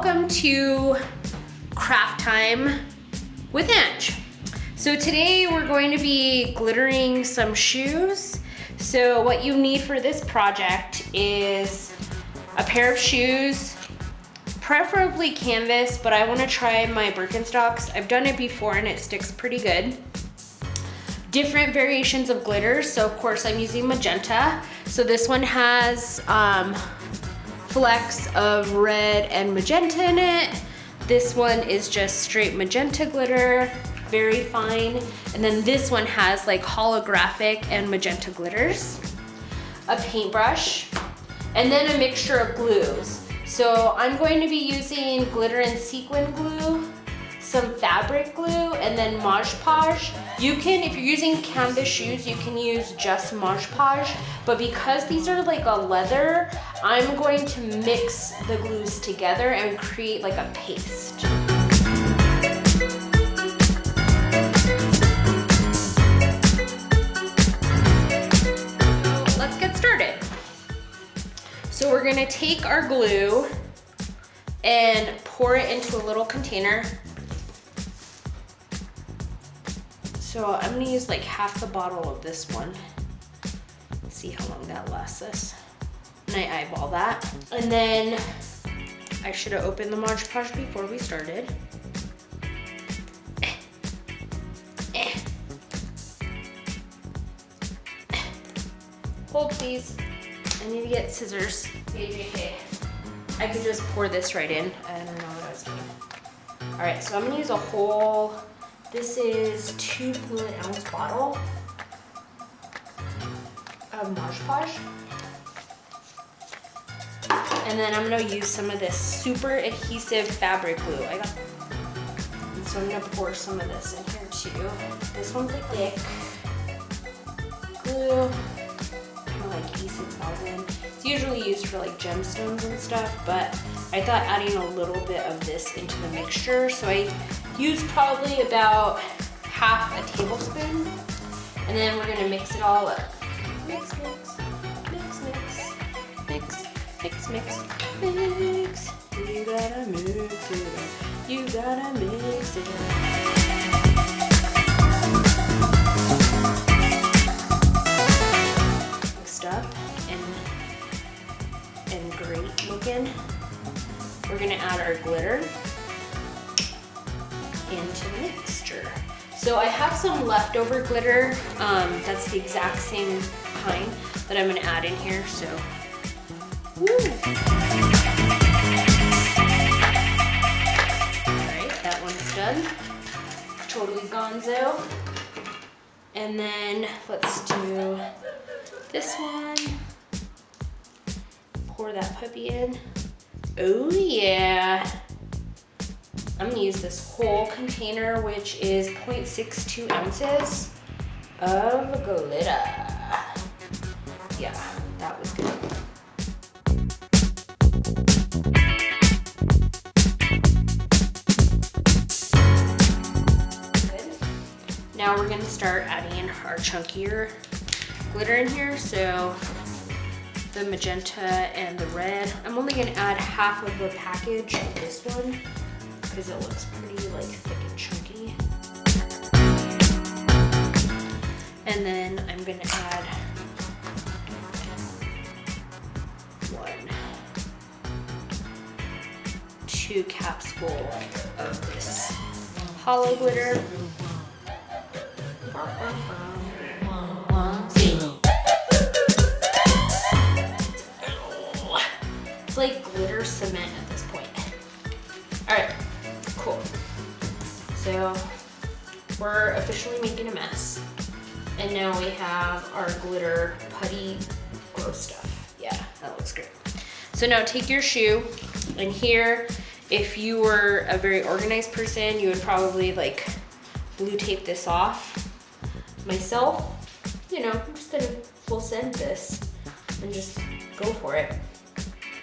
welcome to Craft Time with Ange. So today we're going to be glittering some shoes. So what you need for this project is a pair of shoes, preferably canvas, but I want to try my Birkenstocks. I've done it before and it sticks pretty good. Different variations of glitters. So of course I'm using magenta. So this one has flecks of red and magenta in it. This one is just straight magenta glitter, very fine. And then this one has like holographic and magenta glitters. A paintbrush, and then a mixture of glues. So I'm going to be using glitter and sequin glue, some fabric glue, and then Mod Podge. You can, if you're using canvas shoes, you can use just Mod Podge, but because these are like a leather, I'm going to mix the glues together and create like a paste. Let's get started. So we're gonna take our glue and pour it into a little container. So I'm gonna use like half the bottle of this one. See how long that lasts us. And I eyeball that. And then I should have opened the Mod Podge before we started. Hold please. I need to get scissors. JK. I could just pour this right in. I don't know what I was doing. All right, so I'm gonna use a whole, this is 2 fluid ounce bottle of Mod Podge. And then I'm gonna use some of this super adhesive fabric glue. And so I'm gonna pour some of this in here too. This one's like thick glue, kind of like E6000. It's usually used for like gemstones and stuff, but I thought adding a little bit of this into the mixture. So I used probably about half a tablespoon. And then we're gonna mix it all up. Mix, mix, mix, mix, mix, mix, mix, mix. You gotta mix it up. You gotta mix it up. Mixed up and great looking. We're gonna add our glitter into the mixture. So I have some leftover glitter. That's the exact same kind that I'm gonna add in here, so. Woo. All right, that one's done. Totally gonzo. And then let's do this one. Pour that puppy in. Oh yeah. I'm gonna use this whole container, which is 0.62 ounces of glitter. Yeah, that was good. Good. Now we're gonna start adding our chunkier glitter in here. So the magenta and the red. I'm only gonna add half of the package of this one, because it looks pretty like thick and chunky. And then I'm gonna add 2 caps full of this hollow glitter. It's like glitter cement at this point. All right. Cool. So we're officially making a mess. And now we have our glitter putty glow stuff. Yeah, that looks great. So now take your shoe, and here, if you were a very organized person, you would probably like blue tape this off. Myself, you know, I'm just gonna full send this and just go for it.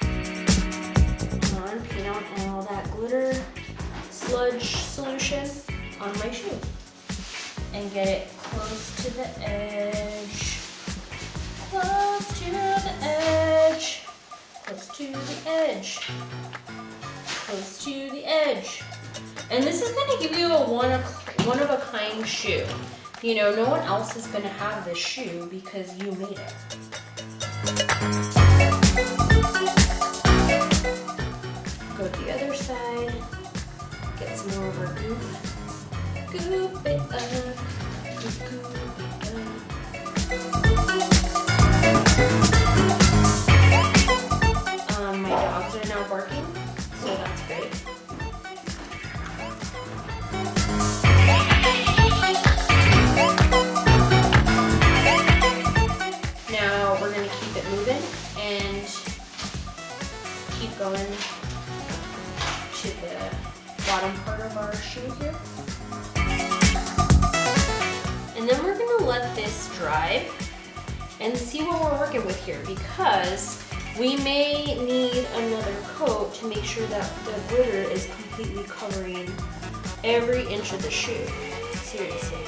Come on, paint out all that glitter sludge solution on my shoe and get it close to the edge, close to the edge, close to the edge. close to the edge. And this is gonna give you a one of a kind shoe. You know, no one else is gonna have this shoe because you made it. Go to the other side, get some more of our goop. Goop it up, goop it up. My dogs are now barking, so that's great. Now we're going to keep it moving and keep going to the bottom part of our shoe here. And then we're going to let this dry and see what we're working with here, because we may need another coat to make sure that the glitter is completely covering every inch of the shoe. Seriously.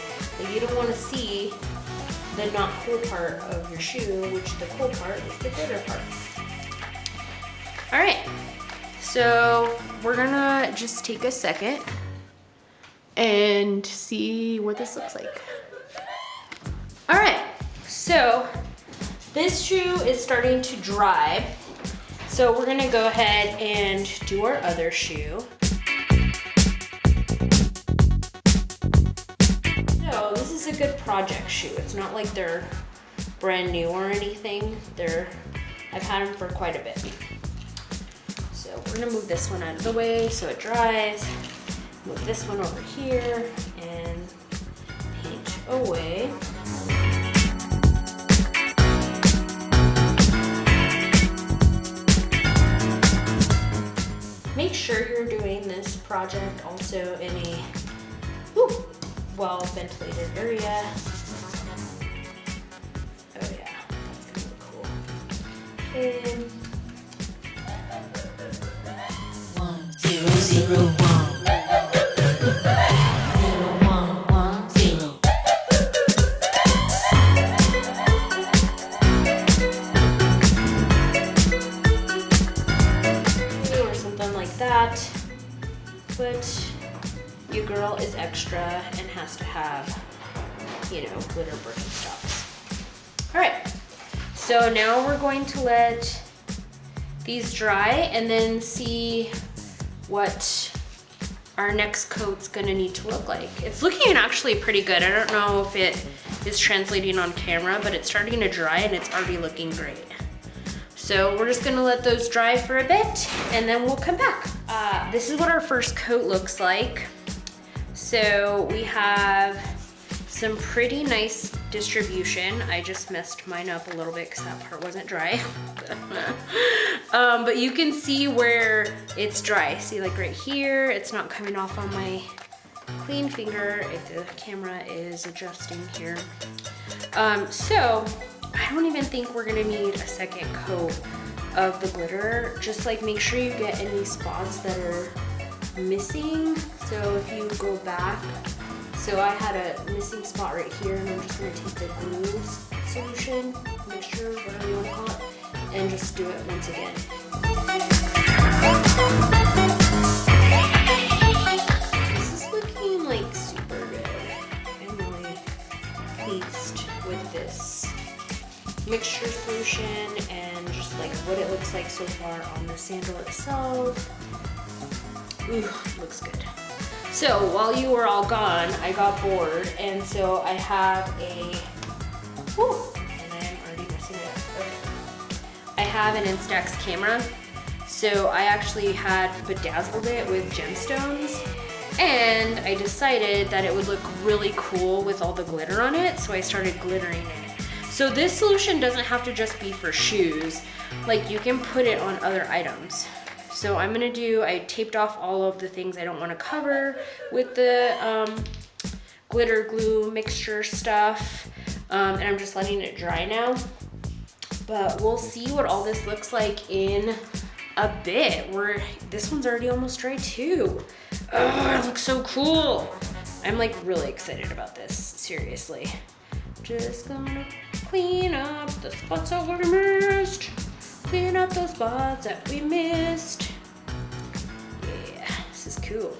Like, you don't want to see the not cool part of your shoe, which the cool part is the glitter part. All right, so we're gonna just take a second and see what this looks like. All right, so this shoe is starting to dry. So we're gonna go ahead and do our other shoe. So this is a good project shoe. It's not like they're brand new or anything. I've had them for quite a bit. So we're gonna move this one out of the way so it dries. Move this one over here and paint away. Make sure you're doing this project also in a well-ventilated area. Oh yeah, that's gonna look cool. Okay. 1 0 0 1 0 1 1 0. Or something like that, but your girl is extra and has to have, you know, glitter Birkenstocks. All right, so now we're going to let these dry and then see what our next coat's gonna need to look like. It's looking actually pretty good. I don't know if it is translating on camera, but it's starting to dry and it's already looking great. So we're just gonna let those dry for a bit and then we'll come back. This is what our first coat looks like. So we have some pretty nice distribution. I just messed mine up a little bit because that part wasn't dry. But you can see where it's dry. See, like right here, it's not coming off on my clean finger if the camera is adjusting here. So I don't even think we're gonna need a second coat of the glitter. Just like make sure you get any spots that are missing. So if you go back, so I had a missing spot right here, and I'm just gonna take the glue solution, mixture, whatever you wanna call it, and just do it once again. This is looking like super good. I'm really pleased with this mixture solution and just like what it looks like so far on the sandal itself. Ooh, looks good. So while you were all gone, I got bored, and so I have and I'm already messing it up. Okay. I have an Instax camera, so I actually had bedazzled it with gemstones, and I decided that it would look really cool with all the glitter on it, so I started glittering it. So this solution doesn't have to just be for shoes, like you can put it on other items. So I'm gonna I taped off all of the things I don't wanna cover with the glitter glue mixture stuff, and I'm just letting it dry now. But we'll see what all this looks like in a bit. This one's already almost dry too. Oh, it looks so cool. I'm like really excited about this, seriously. Just gonna clean up the spots that we missed. Clean up those spots that we missed. Cool.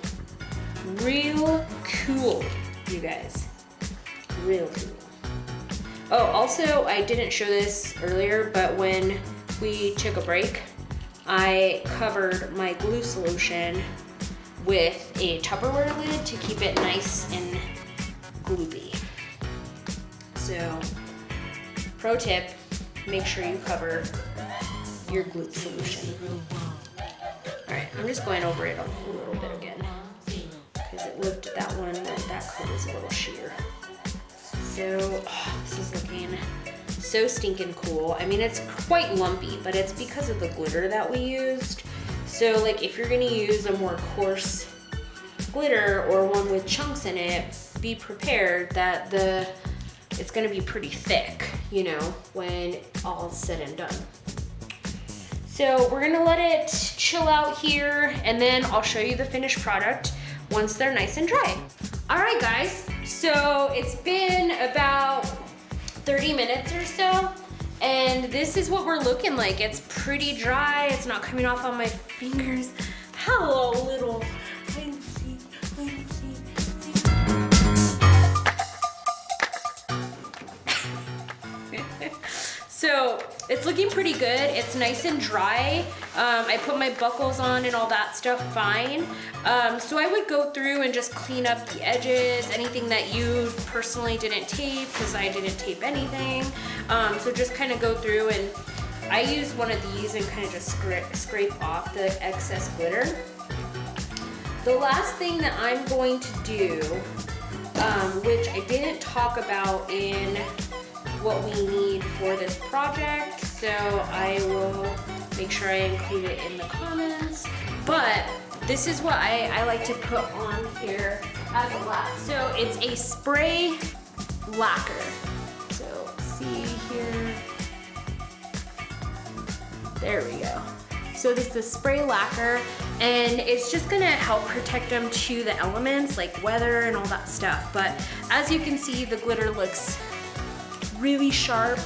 Real cool, you guys. Real cool. Oh, also, I didn't show this earlier, but when we took a break, I covered my glue solution with a Tupperware lid to keep it nice and gloopy. So, pro tip, make sure you cover your glue solution. Alright, I'm just going over it a little bit again, because it looked, that coat was a little sheer. So, this is looking so stinking cool. I mean, it's quite lumpy, but it's because of the glitter that we used. So, like, if you're gonna use a more coarse glitter or one with chunks in it, be prepared that it's gonna be pretty thick, you know, when all's said and done. So we're gonna let it chill out here, and then I'll show you the finished product once they're nice and dry. All right, guys, so it's been about 30 minutes or so, and this is what we're looking like. It's pretty dry. It's not coming off on my fingers. Hello, little fancy. So it's looking pretty good. It's nice and dry. I put my buckles on and all that stuff fine. So I would go through and just clean up the edges, anything that you personally didn't tape, because I didn't tape anything. So just kind of go through, and I use one of these and kind of just scrape off the excess glitter. The last thing that I'm going to do, which I didn't talk about in what we need for this project, so I will make sure I include it in the comments, but this is what I like to put on here as a lacquer. So it's a spray lacquer. So see here, there we go. So this is the spray lacquer, and it's just gonna help protect them to the elements like weather and all that stuff. But as you can see, the glitter looks really sharp,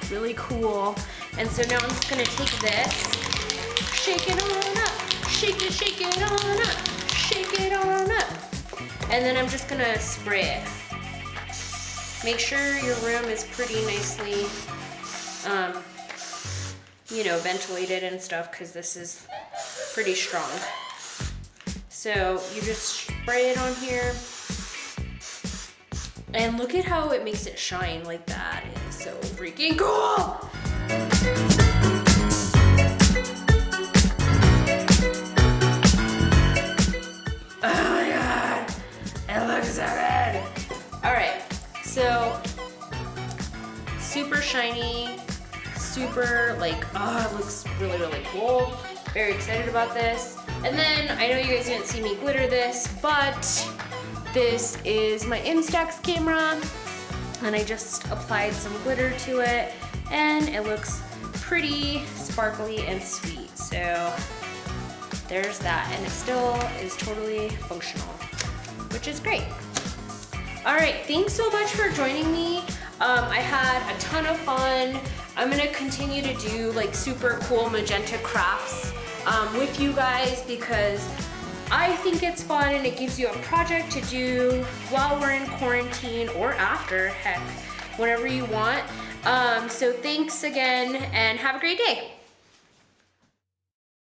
really cool. And so now I'm just gonna take this, shake it on up, shake it on up, shake it on up. And then I'm just gonna spray it. Make sure your room is pretty nicely, you know, ventilated and stuff, because this is pretty strong. So you just spray it on here. And look at how it makes it shine like that. It is so freaking cool! Oh my god! It looks so good! Alright, so super shiny, super like, oh, it looks really, really cool. Very excited about this. And then, I know you guys didn't see me glitter this, but this is my Instax camera, and I just applied some glitter to it, and it looks pretty sparkly and sweet. So there's that, and it still is totally functional, which is great. All right, thanks so much for joining me. I had a ton of fun. I'm gonna continue to do like super cool magenta crafts with you guys, because I think it's fun and it gives you a project to do while we're in quarantine, or after, heck, whenever you want. So thanks again, and have a great day.